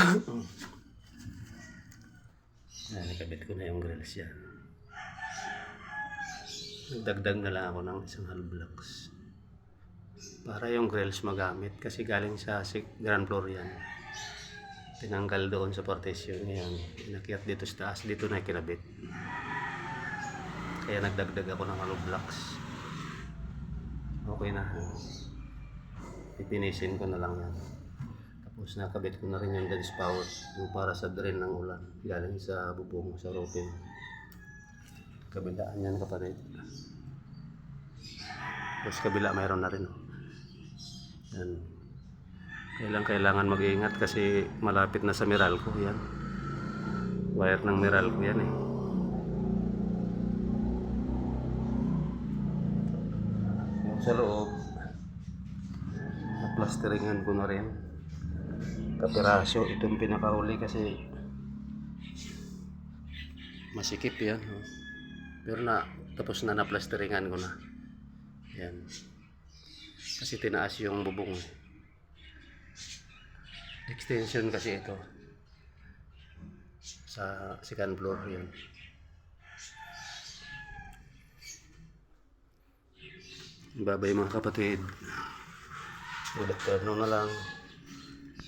Ayan, nakabit ko na yung grills yan. Nagdagdag na lang ako ng isang hollow blocks para yung grills magamit kasi galing sa ground floor yan. Tinanggal doon sa partition yan, inakyat dito sa taas, dito na kinabit. Kaya nagdagdag ako ng hollow blocks. Okay na, ipinisin ko na lang yan. Tapos nakabit ko na rin yung downspout yung para sa drain ng ulan galing sa bubong sa roofing. Kabilaan yan kapatid. Tapos kabila mayroon na rin. Yan. Kailangan mag-iingat kasi malapit na sa Meralco yan. Wire ng Meralco yan eh. Yung sa loob, plasteringan ko na rin. Kapiraso itong pinakahuli kasi masikip yan. Pero tapos na plasteringan ko na. Yan. Kasi tinaas yung bubong. Extension kasi ito. Sa second floor yan. Babay mga kapatid. Good afternoon na lang.